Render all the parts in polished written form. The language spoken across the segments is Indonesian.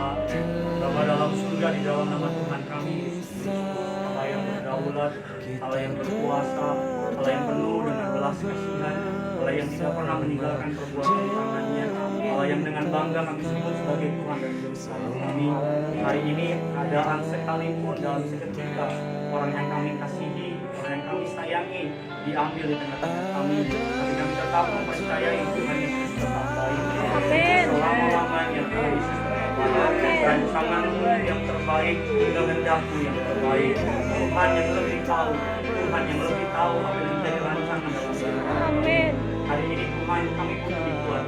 Bapa dalam surga, di dalam nama Tuhan kami Yesus Kristus, Allah yang berdaulat, Allah yang berkuasa, Allah yang penuh dengan belas kasihan, Allah yang tidak pernah meninggalkan perbuatan tangannya, Allah yang dengan bangga kami sebut sebagai Tuhan dan Juru Selamat kami. Hari ini keadaan sekalipun dalam seketika orang yang kami kasihi, orang yang kami sayangi diambil di tengah-tengah kami, tapi kami tetap mempercayai Tuhan Yesus tetap baik. Amin. Selama-lamanya Tuhan Yesus tetap baik. Rancangan-Mu yang terbaik, kehendak-Mu yang terbaik. Tuhan yang lebih tahu, Tuhan yang lebih tahu apa yang menjadi rancangan dalam hidup kami. Amin. Hari ini Tuhan kami butuh dibuat.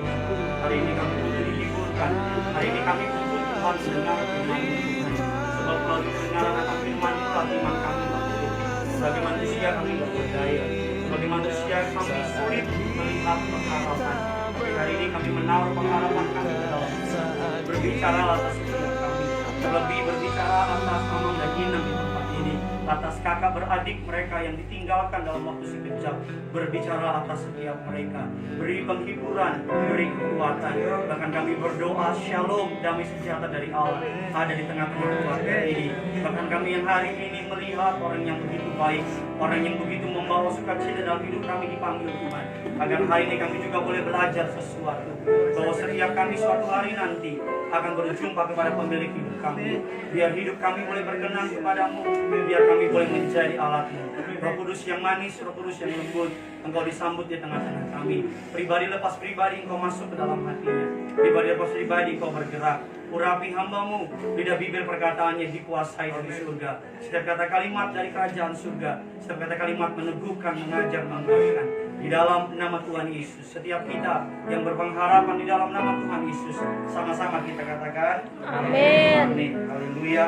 Hari ini kami butuh dihiburkan. Hari ini kami butuh Tuhan mendengar firman Tuhan. Sebab melalui pendengaran akan firman itulah iman kami bangkit. Sebagai manusia kami tidak berdaya. Sebagai manusia kami sulit melihat pengharapan. Tapi hari ini kami menaruh pengharapan kami ke dalam Tuhan. Berbicara atas setiap kami. Terlebih berbicara atas Amang dan Inang di tempat ini. Atas kakak beradik mereka yang ditinggalkan dalam waktu sekejap. Berbicara atas setiap mereka. Beri penghiburan, beri kekuatan. Bahkan kami berdoa shalom, damai sejahtera dari Allah ada di tengah-tengah keluarga ini. Bahkan kami yang hari ini melihat orang yang begitu baik, orang yang begitu membawa sukacita dalam hidup kami dipanggil Tuhan. Agar hari ini kami juga boleh belajar sesuatu, bahwa setiap kami suatu hari nanti akan berjumpa kepada pemilik hidup kami. Biar hidup kami boleh berkenan kepadamu, biar kami boleh menjadi alatmu. Roh Kudus yang manis, Roh Kudus yang lembut, Engkau disambut di tengah-tengah kami. Pribadi lepas pribadi Engkau masuk ke dalam hatinya. Pribadi lepas pribadi Engkau bergerak. Urapi hamba-Mu, lidah bibir perkataannya dikuasai dari surga. Setiap kata kalimat dari kerajaan surga, setiap kata kalimat meneguhkan, mengajar, menguatkan. Di dalam nama Tuhan Yesus, setiap kita yang berpengharapan di dalam nama Tuhan Yesus, sama-sama kita katakan Amin. Amin. Haleluya.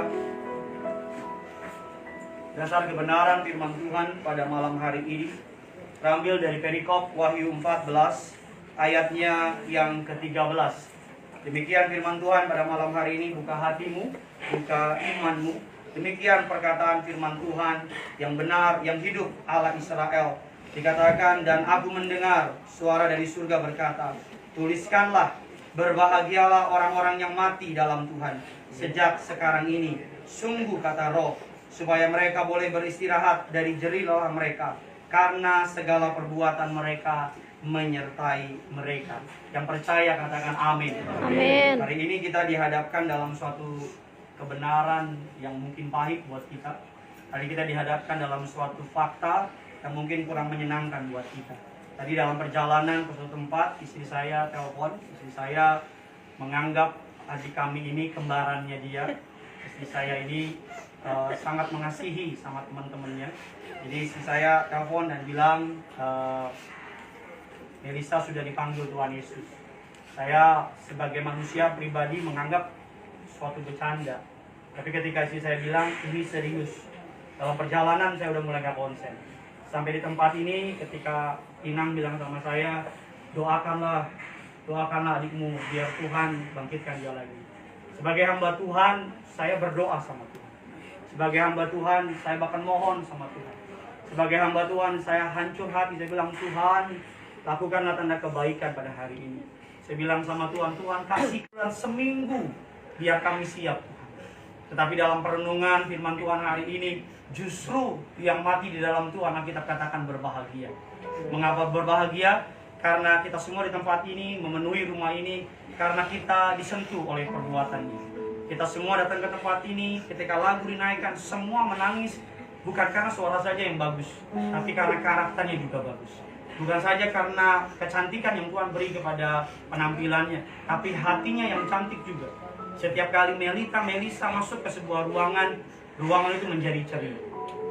Dasar kebenaran firman Tuhan pada malam hari ini terambil dari perikop Wahyu 14 ayatnya yang ke-13. Demikian firman Tuhan pada malam hari ini. Buka hatimu, buka imanmu. Demikian perkataan firman Tuhan yang benar, yang hidup, Allah Israel. Dikatakan, dan aku mendengar suara dari surga berkata, tuliskanlah, berbahagialah orang-orang yang mati dalam Tuhan sejak sekarang ini. Sungguh kata Roh, supaya mereka boleh beristirahat dari jerih lelah mereka, karena segala perbuatan mereka menyertai mereka. Yang percaya katakan amin. Amin. Hari ini kita dihadapkan dalam suatu kebenaran yang mungkin pahit buat kita. Hari kita dihadapkan dalam suatu fakta yang mungkin kurang menyenangkan buat kita. Tadi dalam perjalanan ke suatu tempat, istri saya telepon. Istri saya menganggap adik kami ini kembarannya dia. Istri saya ini sangat mengasihi sama teman-temannya. Jadi istri saya telepon dan bilang, Melisa sudah dipanggil Tuhan Yesus. Saya sebagai manusia pribadi menganggap suatu bercanda. Tapi ketika istri saya bilang, ini serius. Dalam perjalanan saya udah mulai gak konsen. Sampai di tempat ini ketika Inang bilang sama saya, doakanlah adikmu biar Tuhan bangkitkan dia lagi. Sebagai hamba Tuhan, saya berdoa sama Tuhan. Sebagai hamba Tuhan, saya bahkan mohon sama Tuhan. Sebagai hamba Tuhan, saya hancur hati. Saya bilang, Tuhan, lakukanlah tanda kebaikan pada hari ini. Saya bilang sama Tuhan, Tuhan kasih seminggu biar kami siap. Tetapi dalam perenungan firman Tuhan hari ini, justru yang mati di dalam Tuhan Alkitab katakan berbahagia. Mengapa berbahagia? Karena kita semua di tempat ini, memenuhi rumah ini, karena kita disentuh oleh perbuatannya. Kita semua datang ke tempat ini, ketika lagu dinaikkan, semua menangis. Bukan karena suara saja yang bagus, tapi karena karakternya juga bagus. Bukan saja karena kecantikan yang Tuhan beri kepada penampilannya, tapi hatinya yang cantik juga. Setiap kali Melisa masuk ke sebuah ruangan itu menjadi ceria.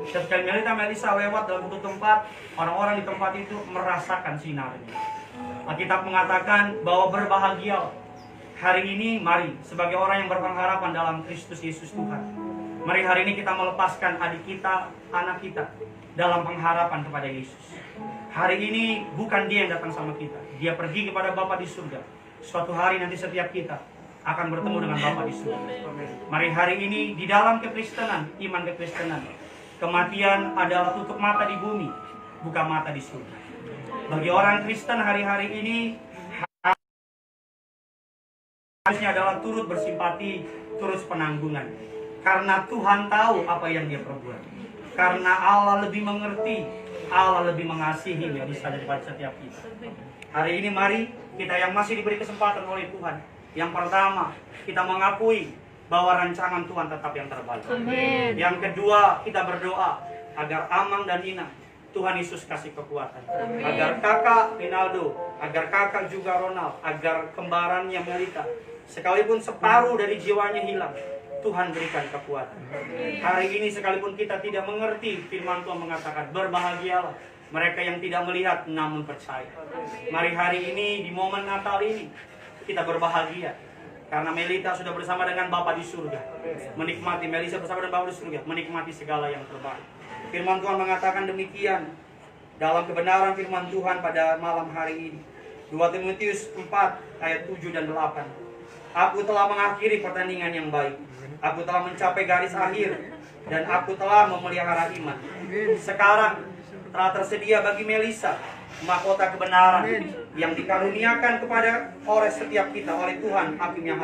Setiap kali Melisa lewat dalam satu tempat, orang-orang di tempat itu merasakan sinarnya. Alkitab mengatakan bahwa berbahagia. Hari ini mari sebagai orang yang berpengharapan dalam Kristus Yesus Tuhan. Mari hari ini kita melepaskan adik kita, anak kita dalam pengharapan kepada Yesus. Hari ini bukan dia yang datang sama kita. Dia pergi kepada Bapa di surga. Suatu hari nanti setiap kita akan bertemu dengan Bapa di surga. Mari hari ini di dalam kekristenan, iman kekristenan, kematian adalah tutup mata di bumi, buka mata di surga. Bagi orang Kristen hari-hari ini Harusnya adalah turut bersimpati, turut penanggungan. Karena Tuhan tahu apa yang dia perbuat. Karena Allah lebih mengerti, Allah lebih mengasihi Melisa daripada setiap kita. Hari ini mari kita yang masih diberi kesempatan oleh Tuhan. Yang pertama, kita mengakui bahwa rancangan Tuhan tetap yang terbaik. Amin. Yang kedua, kita berdoa agar Amang dan Ina Tuhan Yesus kasih kekuatan. Amin. Agar kakak Rinaldo, agar kakak juga Ronald, agar kembarannya Melita, sekalipun separuh dari jiwanya hilang, Tuhan berikan kekuatan. Hari ini sekalipun kita tidak mengerti, firman Tuhan mengatakan, berbahagialah mereka yang tidak melihat namun percaya. Mari hari ini di momen Natal ini kita berbahagia karena Melita sudah bersama dengan Bapa di surga. Menikmati, Melisa bersama dengan Bapa di surga, menikmati segala yang terbaik. Firman Tuhan mengatakan demikian dalam kebenaran firman Tuhan pada malam hari ini. 2 Timotius 4 ayat 7 dan 8. Aku telah mengakhiri pertandingan yang baik. Aku telah mencapai garis akhir dan aku telah memelihara iman. Sekarang telah tersedia bagi Melisa mahkota kebenaran yang dikaruniakan kepada oleh setiap kita oleh Tuhan, Hakim yang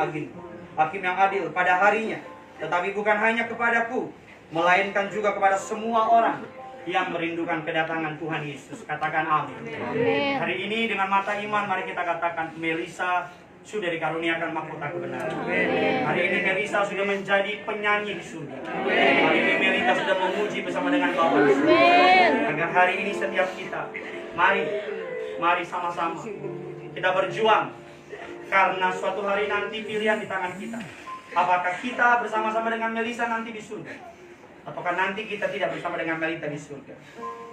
adil pada harinya. Tetapi bukan hanya kepadaku, melainkan juga kepada semua orang yang merindukan kedatangan Tuhan Yesus. Katakan amin. Amin. Hari ini dengan mata iman mari kita katakan Melisa sudah dikaruniakan mahkota kebenaran. Hari ini Melisa sudah menjadi penyanyi di surga. Hari ini Melisa sudah memuji bersama dengan Bapa di surga. Agar hari ini setiap kita, mari sama-sama kita berjuang. Karena suatu hari nanti pilihan di tangan kita. Apakah kita bersama-sama dengan Melisa nanti di surga, ataukah nanti kita tidak bersama dengan Melita di surga?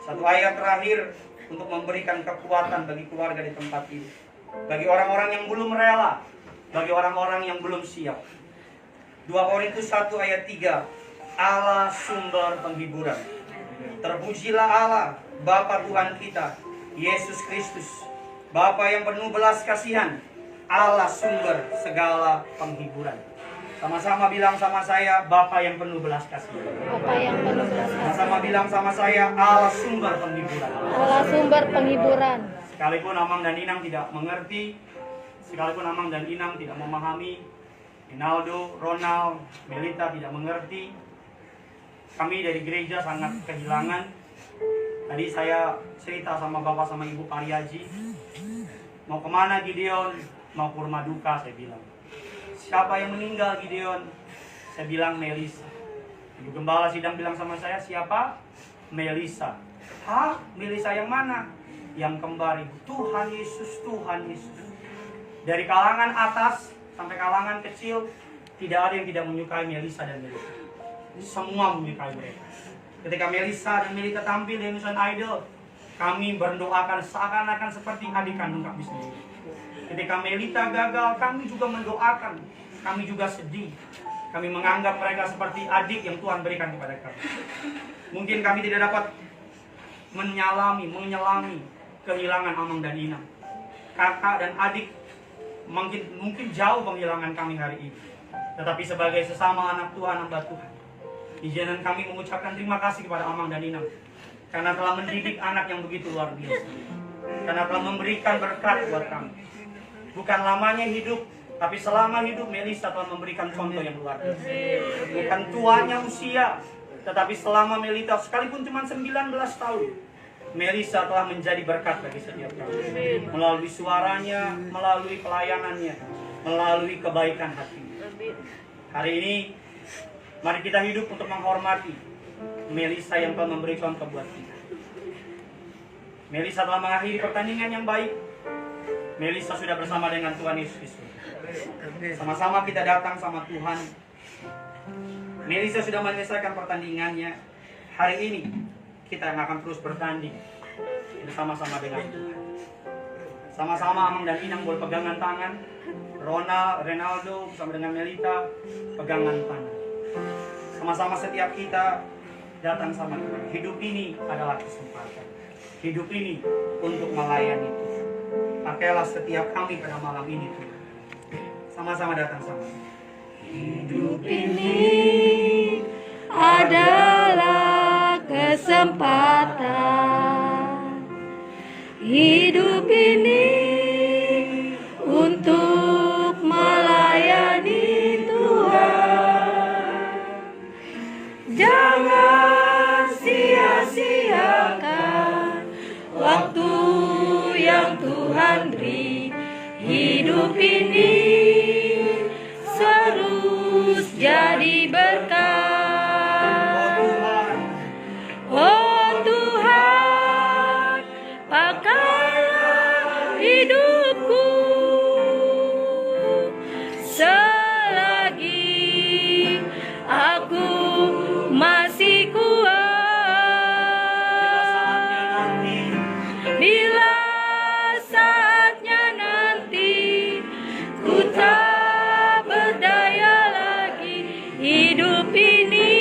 Satu ayat terakhir untuk memberikan kekuatan bagi keluarga di tempat ini, bagi orang-orang yang belum rela, bagi orang-orang yang belum siap. 2 Korintus 1 ayat 3. Allah sumber penghiburan. Terpujilah Allah, Bapa Tuhan kita, Yesus Kristus, Bapa yang penuh belas kasihan, Allah sumber segala penghiburan. Sama-sama bilang sama saya, Bapa yang penuh belas kasihan. Bapa yang penuh belas kasihan. Sama-sama bilang sama saya, Allah sumber penghiburan. Allah sumber penghiburan. Sekalipun Amang dan Inang tidak mengerti, sekalipun Amang dan Inang tidak memahami, Rinaldo, Ronald, Melita tidak mengerti, kami dari gereja sangat kehilangan. Tadi saya cerita sama Bapak sama Ibu Pariaji, mau kemana Gideon? Mau ke rumah duka, saya bilang. Siapa yang meninggal Gideon? Saya bilang Melisa. Ibu Gembala sidang bilang sama saya, siapa? Melisa. Hah? Melisa yang mana? Yang kembar ibu. Tuhan Yesus, Tuhan Yesus. Dari kalangan atas sampai kalangan kecil, tidak ada yang tidak menyukai Melisa dan Melita. Semua menyukai mereka. Ketika Melisa dan Melita tampil di Indonesian Idol, kami berdoakan seakan-akan seperti adik kandung kami sendiri. Ketika Melita gagal, kami juga mendoakan. Kami juga sedih. Kami menganggap mereka seperti adik yang Tuhan berikan kepada kami. Mungkin kami tidak dapat menyelami kehilangan Amang dan Inang. Kakak dan adik mungkin jauh penghilangan kami hari ini. Tetapi sebagai sesama anak Tuhan, hamba Tuhan, izinkan kami mengucapkan terima kasih kepada Amang dan Inang. Karena telah mendidik anak yang begitu luar biasa. Karena telah memberikan berkat buat kami. Bukan lamanya hidup, tapi selama hidup Melisa telah memberikan contoh yang luar biasa. Bukan tuanya usia, tetapi selama Melita sekalipun cuma 19 tahun, Melisa telah menjadi berkat bagi setiap kami. Melalui suaranya, melalui pelayanannya, melalui kebaikan hatinya. Hari ini, mari kita hidup untuk menghormati Melisa yang telah memberi contoh buat kita. Melisa telah mengakhiri pertandingan yang baik. Melisa sudah bersama dengan Tuhan Yesus. Sama-sama kita datang sama Tuhan. Melisa sudah menyelesaikan pertandingannya. Hari ini kita akan terus bertanding bersama-sama dengan Tuhan. Sama-sama Amang dan Inang boleh pegangan tangan. Ronaldo bersama dengan Melita pegangan tangan. Sama-sama setiap kita datang sama Tuhan. Hidup ini adalah kesempatan. Hidup ini untuk melayani Tuhan. Pakailah setiap kami pada malam ini Tuhan. Sama-sama datang sama. Hidup ini adalah kesempatan. Hidup ini untuk melayani jadi berkat. Oh Tuhan, pakailah hidupku selagi aku masih kuat. Bila saatnya nanti ku tak berdaya lagi, hidup ini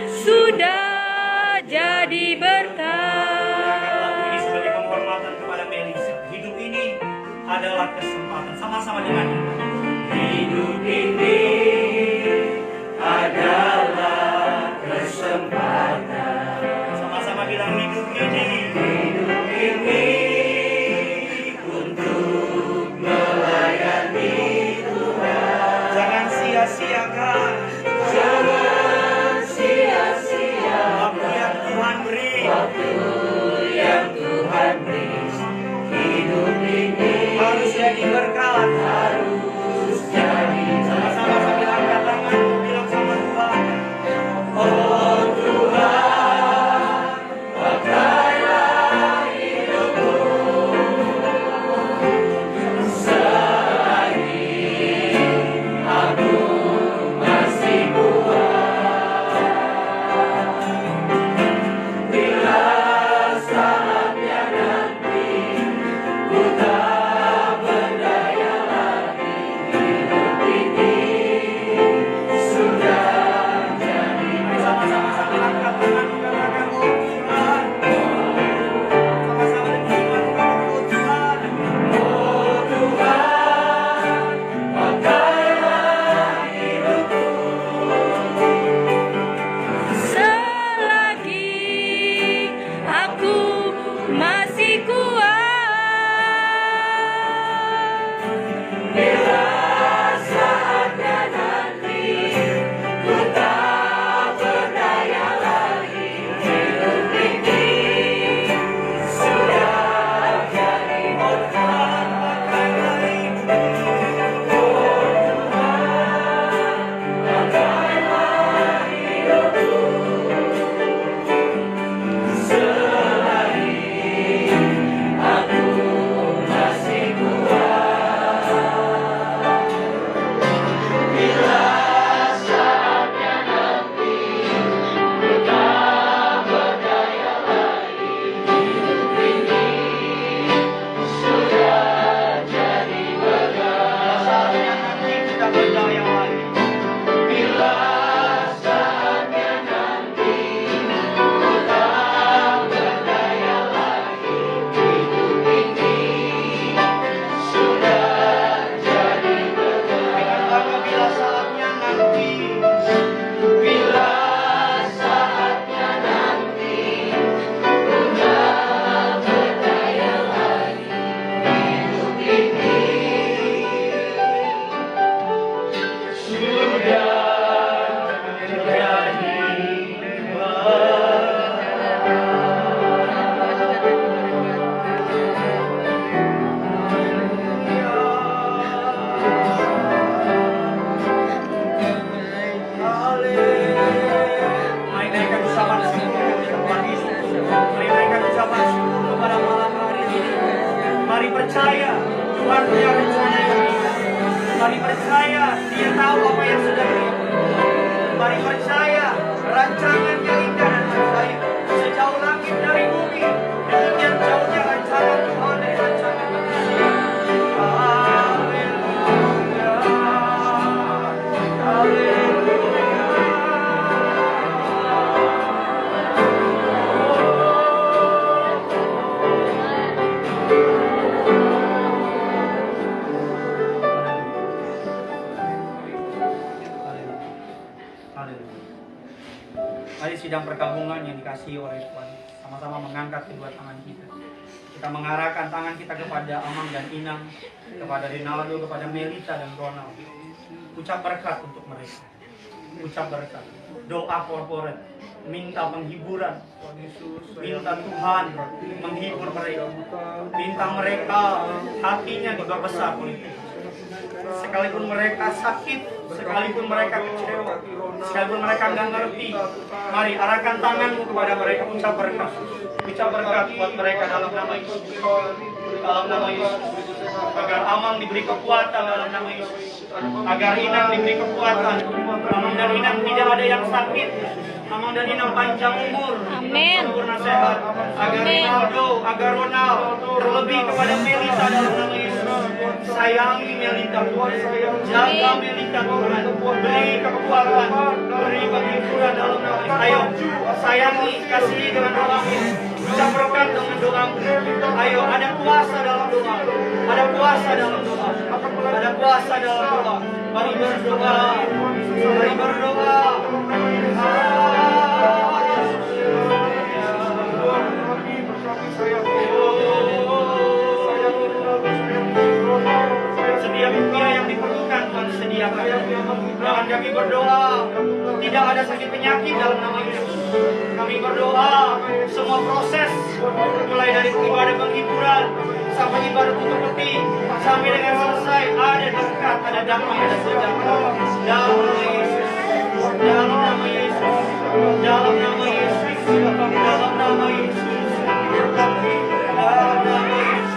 sudah jadi berkat. Ini sebagai penghormatan kepada Melisa. Hidup ini adalah kesempatan. Sama-sama dengan hidup ini adalah kesempatan. Sama-sama bilang hidup ini untuk melayani Tuhan. Jangan sia-siakan. Waktu yang Tuhan beri, hidup ini harus jadi berkat, harus jadi. Sama-sama sambil angkat tangan, bilang sama Tuhan, oh Tuhan, pakailah hidupku selagi aku masih kuat. Mari percaya Tuhan punya rencana yang indah. Mari percaya Dia tahu apa yang sudah dilakukan. Mari percaya rancangannya indah dan baik. Sejauh langit dari bumi, demikian jauhnya rancangan Tuhan dari rancangan manusia. Haleluya, haleluya. Mari sidang perkabungan yang dikasihi oleh Tuhan, sama-sama mengangkat kedua tangan kita. Kita mengarahkan tangan kita kepada Amang dan Inang, kepada Rinaldo, kepada Melita dan Ronald. Ucap berkat untuk mereka. Ucap berkat. Doa korporat. Minta penghiburan. Minta Tuhan menghibur mereka. Minta mereka hatinya juga besar oleh Tuhan. Sekalipun mereka sakit, sekalipun mereka kecewa, sekalipun mereka nggak ngerti, mari arahkan tanganmu kepada mereka, ucap berkat buat mereka dalam nama Yesus, dalam nama Yesus. Agar Amang diberi kekuatan dalam nama Yesus, agar Inang diberi kekuatan. Amang dan Inang tidak ada yang sakit, Amang dan Inang panjang umur, sempurna sehat. Agar Ronaldo, agar Ronald terlebih kepada Melita dalam nama Yesus. Sayangi Melita, jaga Melita Tuhan, beri kekuatan, beri penghiburan dalam nama Yesus. Ayo, sayangi, kasihi dengan doamu, ucap berkat dengan doamu. Ayo, ada kuasa dalam doa, ada kuasa dalam doa, ada kuasa dalam doa. Mari berdoa, mari berdoa. Setiap rupiah yang diperlukan Tuhan sediakan. Jangan kami berdoa tidak ada sakit penyakit dalam nama Yesus. Kami berdoa semua proses mulai dari ibadah penghiburan sampai ibadah tutup peti sampai dengan selesai ada berkat, ada damai, ada sejahtera dalam nama Yesus, dalam nama Yesus, dalam nama Yesus, dalam nama Yesus, dalam nama Yesus.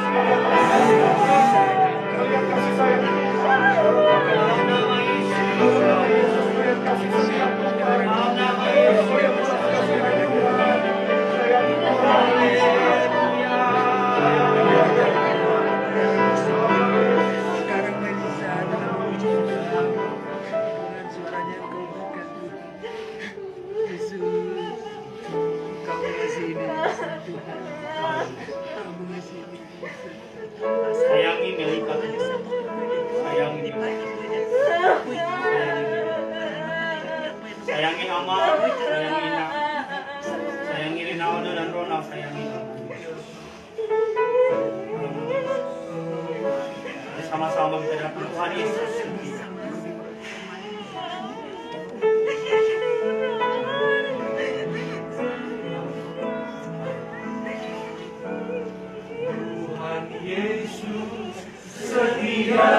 Sayangi Melita, sayangi sayangi Amal, sayangi Ina, sayangi Rinaldo dan Ronald, sayangi bersama-sama kita datang Tuhan Yesus. Yesus setia.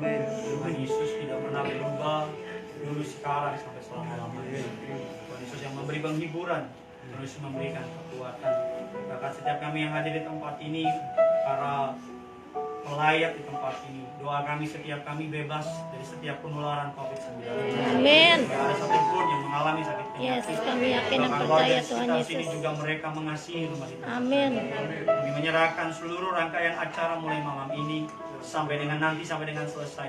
Tuhan Yesus tidak pernah berubah dulu, sekarang, sampai selama-lamanya. Tuhan Yesus yang memberi penghiburan, terus memberikan kekuatan. Bahkan setiap kami yang hadir di tempat ini, para melayat di tempat ini. Doa kami setiap kami bebas dari setiap penularan COVID-19. Amin. Tidak ada satupun yang mengalami sakit Yes, penyakit. kami yakin dan Bahkan percaya warga Tuhan sekitar sini Yesus. juga mereka mengasihi rumah itu. Amin. Kami menyerahkan seluruh rangkaian acara mulai malam ini sampai dengan selesai.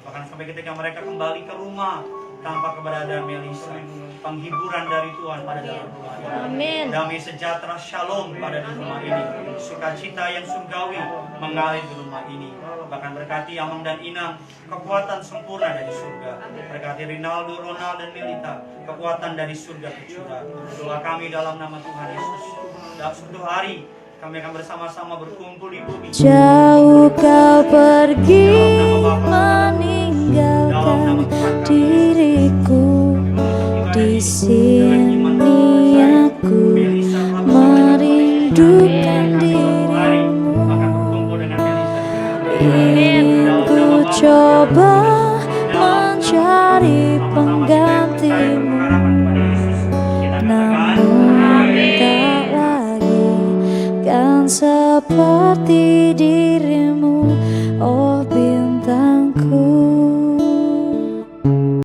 Bahkan sampai ketika mereka kembali ke rumah tanpa keberadaan Melisa, penghiburan dari Tuhan pada dalam rumah ini. Amin. Damai sejahtera shalom pada di rumah ini. Sukacita yang surgawi mengalir di rumah ini. Bahkan berkati Amang dan Inang, kekuatan sempurna dari surga. Berkati Rinaldo, Ronald dan Melita, kekuatan dari surga tercurah. Doa kami dalam nama Tuhan Yesus. Dalam suatu hari kami akan bersama-sama berkumpul di bumi. Jauh kau pergi meninggalkan diriku. Di sini aku merindukan dirimu. Ku coba mencari penggantimu, namun tak lagi kan seperti diri.